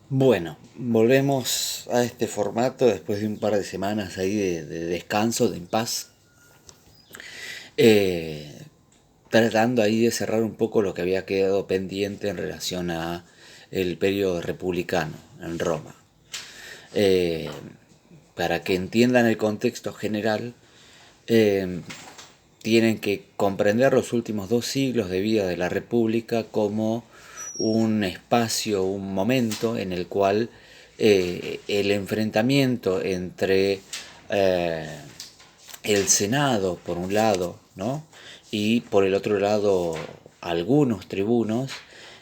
Bueno, volvemos a este formato después de un par de semanas ahí de descanso, de impas, eh, tratando ahí de cerrar un poco lo que había quedado pendiente en relación a el periodo republicano en Roma. Eh, para que entiendan el contexto general, eh, tienen que comprender los últimos 2 siglos de vida de la República como un espacio, un momento en el cual el enfrentamiento entre eh, el Senado, por un lado, ¿no? Y por el otro lado, algunos tribunos,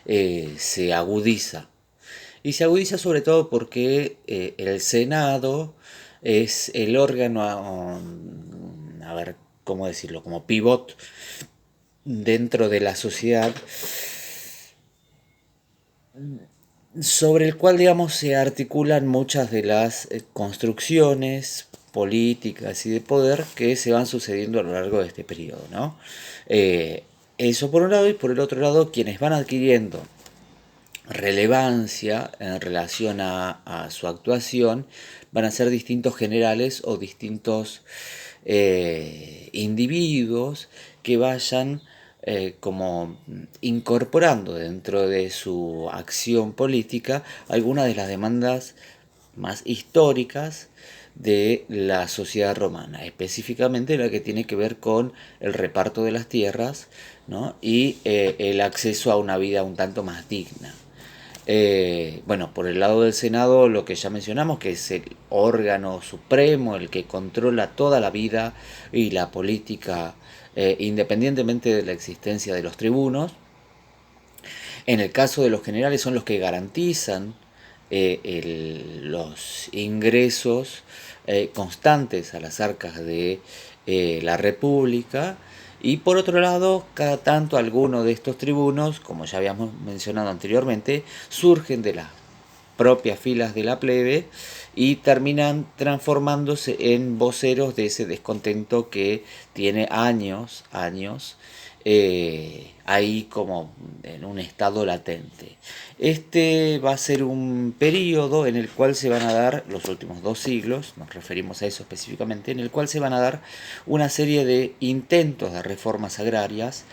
se agudiza. Y se agudiza sobre todo porque el Senado es el órgano, a ver, ¿cómo decirlo? Como pivot dentro de la sociedad sobre el cual, digamos, se articulan muchas de las construcciones políticas y de poder que se van sucediendo a lo largo de este periodo, ¿no? Eh, Eso por un lado, y por el otro lado, quienes van adquiriendo relevancia en relación a su actuación van a ser distintos generales o distintos individuos que vayan como incorporando dentro de su acción política algunas de las demandas más históricas de la sociedad romana, específicamente la que tiene que ver con el reparto de las tierras, ¿no? Y el acceso a una vida un tanto más digna. Bueno, por el lado del Senado, lo que ya mencionamos, que es el órgano supremo, el que controla toda la vida y la política, independientemente de la existencia de los tribunos. En el caso de los generales son los que garantizan los ingresos constantes a las arcas de la República. Y por otro lado, cada tanto algunos de estos tribunos, como ya habíamos mencionado anteriormente, surgen de las propias filas de la plebe y terminan transformándose en voceros de ese descontento que tiene años, ahí como en un estado latente. Este va a ser un periodo en el cual se van a dar los últimos 2 siglos, nos referimos a eso específicamente, en el cual se van a dar una serie de intentos de reformas agrarias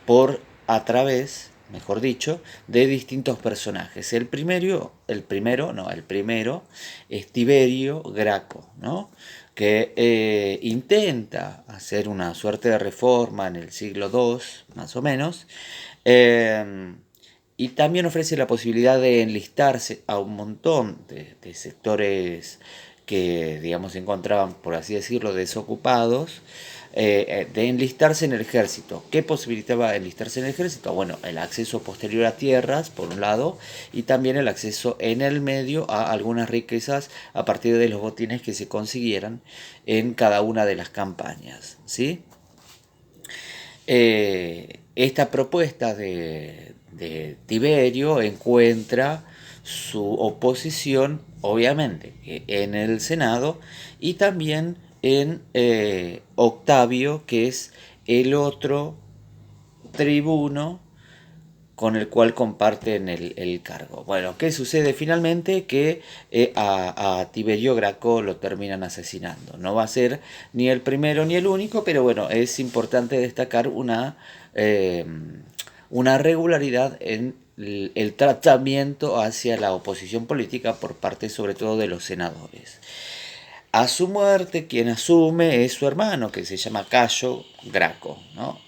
por a través, mejor dicho, de distintos personajes. El primero es Tiberio Graco, ¿no? Que intenta hacer una suerte de reforma en el siglo II, más o menos, eh, y también ofrece la posibilidad de enlistarse a un montón de sectores que, digamos, se encontraban, por así decirlo, desocupados, de enlistarse en el ejército. ¿Qué posibilitaba enlistarse en el ejército? Bueno, el acceso posterior a tierras, por un lado, y también el acceso en el medio a algunas riquezas a partir de los botines que se consiguieran en cada una de las campañas, ¿sí? Esta propuesta de Tiberio encuentra su oposición, obviamente, en el Senado y también en Octavio, que es el otro tribuno con el cual comparten el cargo. Bueno, ¿qué sucede finalmente? Que a Tiberio Graco lo terminan asesinando. No va a ser ni el primero ni el único, pero bueno, es importante destacar eh, una regularidad en el tratamiento hacia la oposición política por parte sobre todo de los senadores. A su muerte, quien asume es su hermano, que se llama Cayo Graco, ¿no?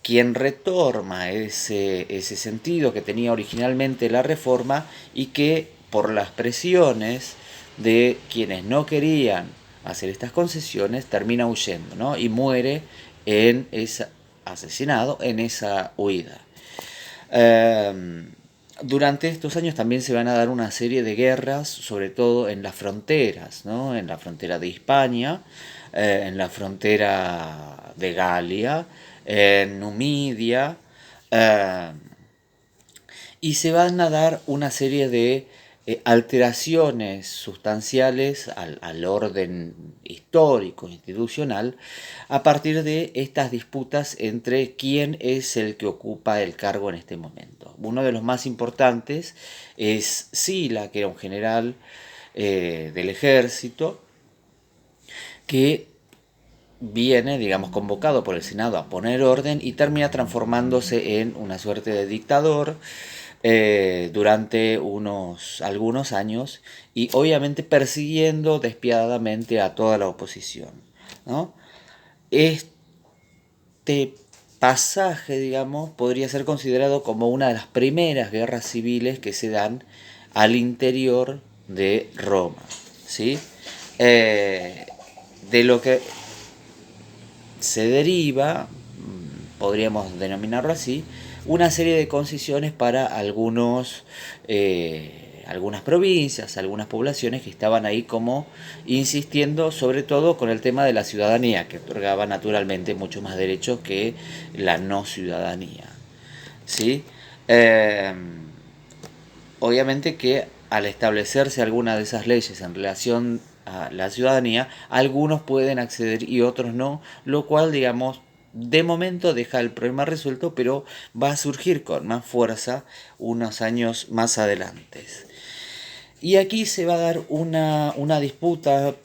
Quien retoma ese sentido que tenía originalmente la reforma y que por las presiones de quienes no querían hacer estas concesiones termina huyendo, ¿no? Y muere en esa, asesinado en esa huida. Eh, durante estos años también se van a dar una serie de guerras, sobre todo en las fronteras, ¿no? En la frontera de Hispania, en la frontera de Galia, en Numidia, eh, y se van a dar una serie de alteraciones sustanciales al orden histórico, institucional, a partir de estas disputas entre quién es el que ocupa el cargo en este momento. Uno de los más importantes es Sila, que era un general del ejército, que viene, digamos, convocado por el Senado a poner orden y termina transformándose en una suerte de dictador durante algunos años y obviamente persiguiendo despiadadamente a toda la oposición, ¿no? Este pasaje, digamos, podría ser considerado como una de las primeras guerras civiles que se dan al interior de Roma, ¿sí? De lo que se deriva, podríamos denominarlo así, una serie de concesiones para algunas provincias, algunas poblaciones que estaban ahí como insistiendo sobre todo con el tema de la ciudadanía, que otorgaba naturalmente mucho más derechos que la no ciudadanía. ¿Sí? Eh, Obviamente que al establecerse alguna de esas leyes en relación a la ciudadanía, algunos pueden acceder y otros no, lo cual, digamos, de momento deja el problema resuelto, pero va a surgir con más fuerza unos años más adelante. Y aquí se va a dar una disputa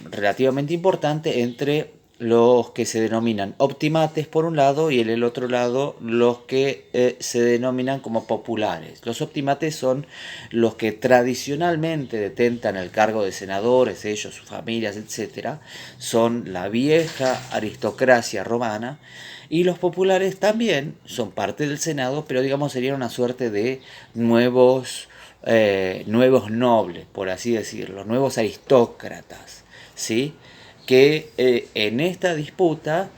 relativamente importante entre los que se denominan optimates por un lado y en el otro lado los que se denominan como populares. Los optimates son los que tradicionalmente detentan el cargo de senadores, ellos, sus familias, etcétera. Son la vieja aristocracia romana. Y los populares también son parte del Senado, pero digamos serían una suerte de nuevos nobles, por así decirlo, nuevos aristócratas, ¿sí? Que en esta disputa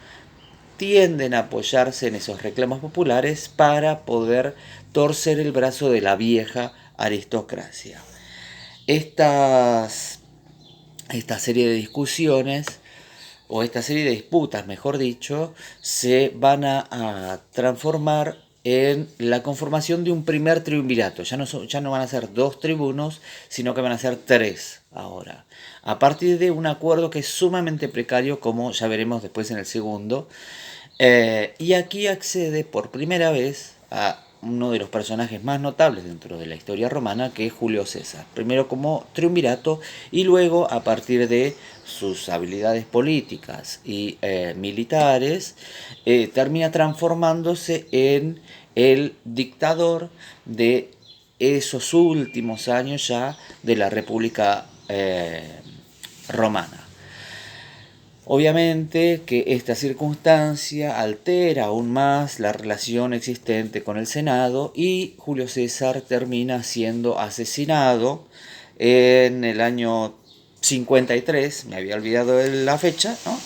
tienden a apoyarse en esos reclamos populares para poder torcer el brazo de la vieja aristocracia. Esta serie de discusiones, o esta serie de disputas, mejor dicho, se van a transformar en la conformación de un primer triunvirato. Ya no van a ser dos tribunos, sino que van a ser tres ahora. A partir de un acuerdo que es sumamente precario, como ya veremos después en el segundo. Y aquí accede por primera vez a uno de los personajes más notables dentro de la historia romana, que es Julio César. Primero como triunvirato y luego, a partir de sus habilidades políticas y militares, termina transformándose en el dictador de esos últimos años ya de la República Romana. Obviamente que esta circunstancia altera aún más la relación existente con el Senado y Julio César termina siendo asesinado en el año 53, me había olvidado de la fecha, ¿no?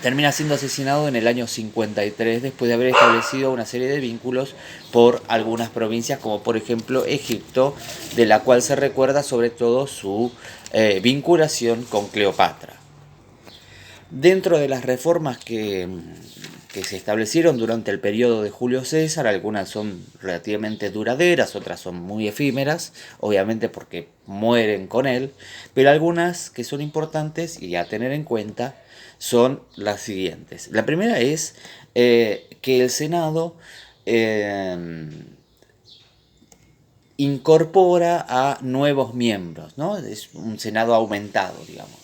Termina siendo asesinado en el año 53 después de haber establecido una serie de vínculos por algunas provincias, como por ejemplo Egipto, de la cual se recuerda sobre todo su vinculación con Cleopatra. Dentro de las reformas que se establecieron durante el periodo de Julio César, algunas son relativamente duraderas, otras son muy efímeras, obviamente porque mueren con él, pero algunas que son importantes y a tener en cuenta son las siguientes. La primera es que el Senado incorpora a nuevos miembros, ¿no? Es un Senado aumentado, digamos.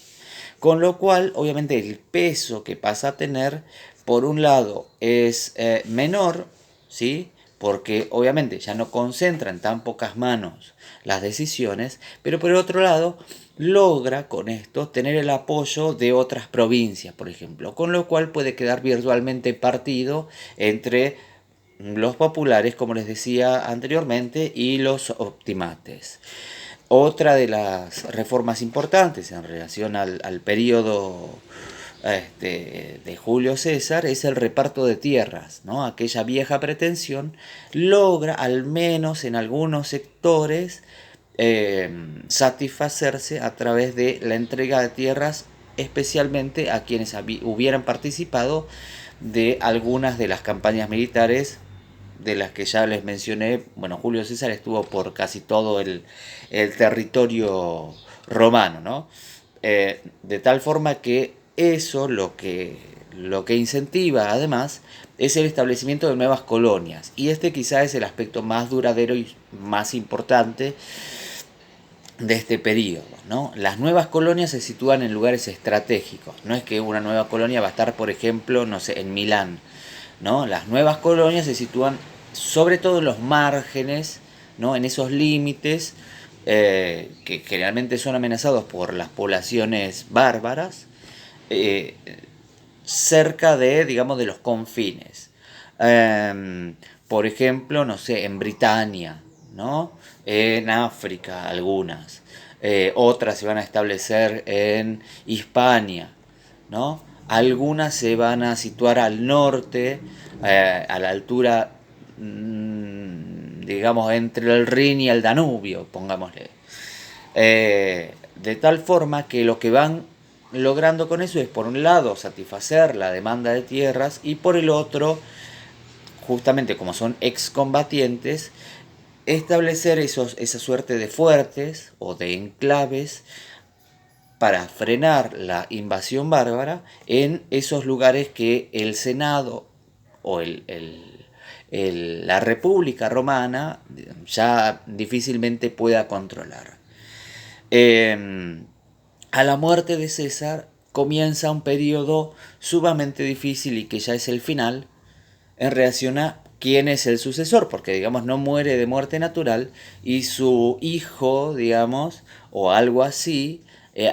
Con lo cual, obviamente, el peso que pasa a tener, por un lado, es menor, ¿sí? Porque obviamente ya no concentra en tan pocas manos las decisiones, pero por el otro lado, logra con esto tener el apoyo de otras provincias, por ejemplo, con lo cual puede quedar virtualmente partido entre los populares, como les decía anteriormente, y los optimates. Otra de las reformas importantes en relación al periodo de Julio César es el reparto de tierras, ¿no? Aquella vieja pretensión logra, al menos en algunos sectores, satisfacerse a través de la entrega de tierras, especialmente a quienes hubieran participado de algunas de las campañas militares de las que ya les mencioné, bueno, Julio César estuvo por casi todo el territorio romano, ¿no? De tal forma que eso lo que incentiva además es el establecimiento de nuevas colonias. Y este quizá es el aspecto más duradero y más importante de este periodo, ¿no? Las nuevas colonias se sitúan en lugares estratégicos. No es que una nueva colonia va a estar, por ejemplo, no sé, en Milán, ¿no? Las nuevas colonias se sitúan sobre todo en los márgenes, ¿no? En esos límites que generalmente son amenazados por las poblaciones bárbaras, eh, cerca de, digamos, de los confines. Por ejemplo, no sé, en Britania, ¿no? En África algunas. Otras se van a establecer en Hispania, ¿no? Algunas se van a situar al norte, a la altura, digamos, entre el Rin y el Danubio, pongámosle. De tal forma que lo que van logrando con eso es, por un lado, satisfacer la demanda de tierras y por el otro, justamente como son excombatientes, establecer esa suerte de fuertes o de enclaves para frenar la invasión bárbara en esos lugares que el Senado o la República Romana ya difícilmente pueda controlar. A la muerte de César comienza un periodo sumamente difícil y que ya es el final en relación a quién es el sucesor, porque digamos no muere de muerte natural y su hijo, digamos, o algo así,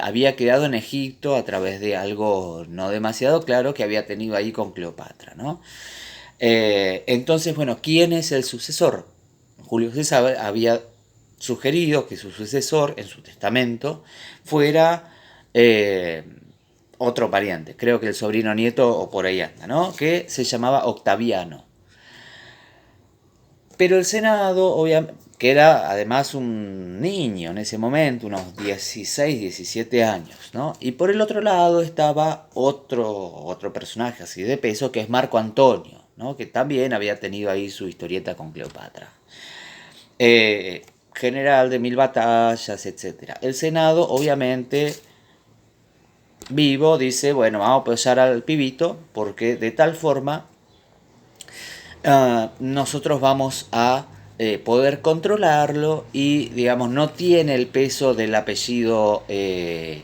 había quedado en Egipto a través de algo no demasiado claro que había tenido ahí con Cleopatra, ¿no? Entonces, bueno, ¿quién es el sucesor? Julio César había sugerido que su sucesor en su testamento fuera otro pariente, creo que el sobrino nieto o por ahí anda, ¿no? Que se llamaba Octaviano. Pero el Senado, obviamente, que era además un niño en ese momento, unos 16, 17 años, ¿no? Y por el otro lado estaba otro personaje así de peso, que es Marco Antonio, ¿no? Que también había tenido ahí su historieta con Cleopatra. General de mil batallas, etcétera. El Senado, obviamente, vivo, dice, bueno, vamos a apoyar al pibito, porque de tal forma nosotros vamos a poder controlarlo y, digamos, no tiene el peso del apellido eh,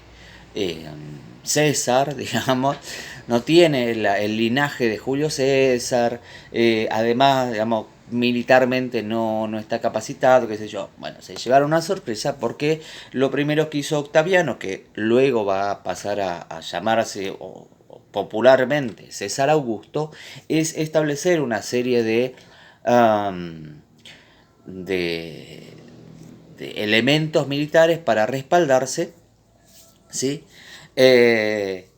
César, digamos, no tiene el linaje de Julio César, además, digamos, militarmente no está capacitado, qué sé yo. Bueno, se llevaron una sorpresa porque lo primero que hizo Octaviano, que luego va a pasar a llamarse popularmente César Augusto, es establecer una serie um, de, de elementos militares para respaldarse, ¿sí? Eh,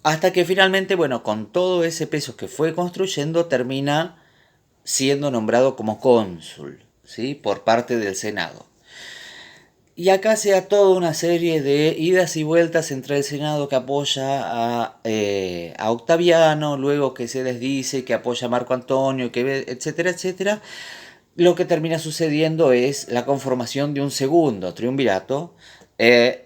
Hasta que finalmente, bueno, con todo ese peso que fue construyendo, termina siendo nombrado como cónsul, ¿sí? Por parte del Senado. Y acá se da toda una serie de idas y vueltas entre el Senado que apoya a Octaviano, luego que se desdice, que apoya a Marco Antonio, etcétera, etcétera. Lo que termina sucediendo es la conformación de un segundo triunvirato, en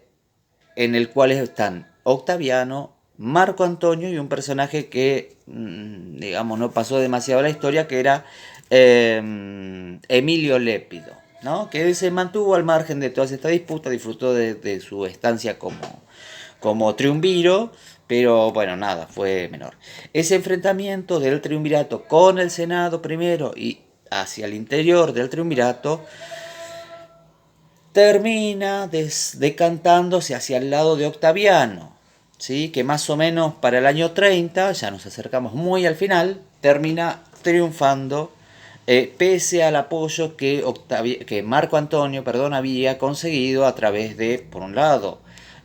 el cual están Octaviano, Marco Antonio y un personaje que, digamos, no pasó demasiado a la historia, que era Emilio Lépido, ¿no? Que se mantuvo al margen de toda esta disputa, disfrutó de su estancia como triunviro, pero bueno, nada, fue menor. Ese enfrentamiento del triunvirato con el Senado primero y hacia el interior del triunvirato termina decantándose hacia el lado de Octaviano, ¿sí? Que más o menos para el año 30, ya nos acercamos muy al final, termina triunfando, pese al apoyo que Marco Antonio, perdón, había conseguido a través de, por un lado,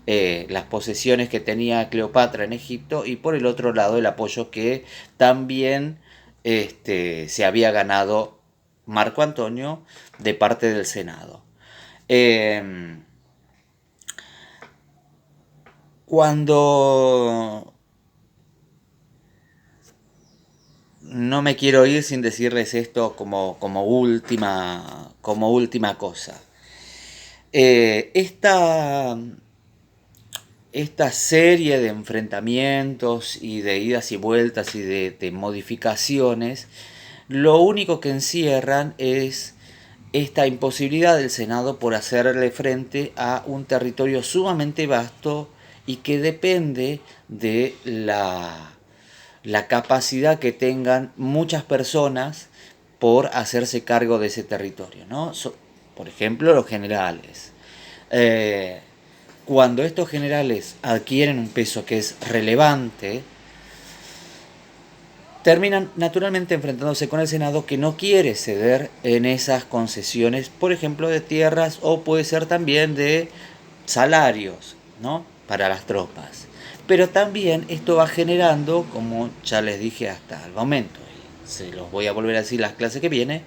las posesiones que tenía Cleopatra en Egipto y por el otro lado el apoyo que también se había ganado Marco Antonio de parte del Senado. Eh, Cuando no me quiero ir sin decirles esto como última cosa. Esta serie de enfrentamientos y de idas y vueltas y de modificaciones, lo único que encierran es esta imposibilidad del Senado por hacerle frente a un territorio sumamente vasto y que depende de la capacidad que tengan muchas personas por hacerse cargo de ese territorio, ¿no? Por ejemplo, los generales. Cuando estos generales adquieren un peso que es relevante, terminan naturalmente enfrentándose con el Senado, que no quiere ceder en esas concesiones, por ejemplo, de tierras, o puede ser también de salarios, ¿no?, para las tropas. Pero también esto va generando, como ya les dije hasta el momento, y se los voy a volver a decir las clases que viene,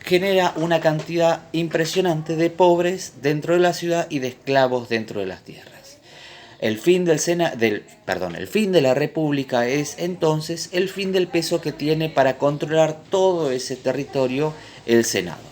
genera una cantidad impresionante de pobres dentro de la ciudad y de esclavos dentro de las tierras. El fin el fin de la República es entonces el fin del peso que tiene para controlar todo ese territorio el Senado.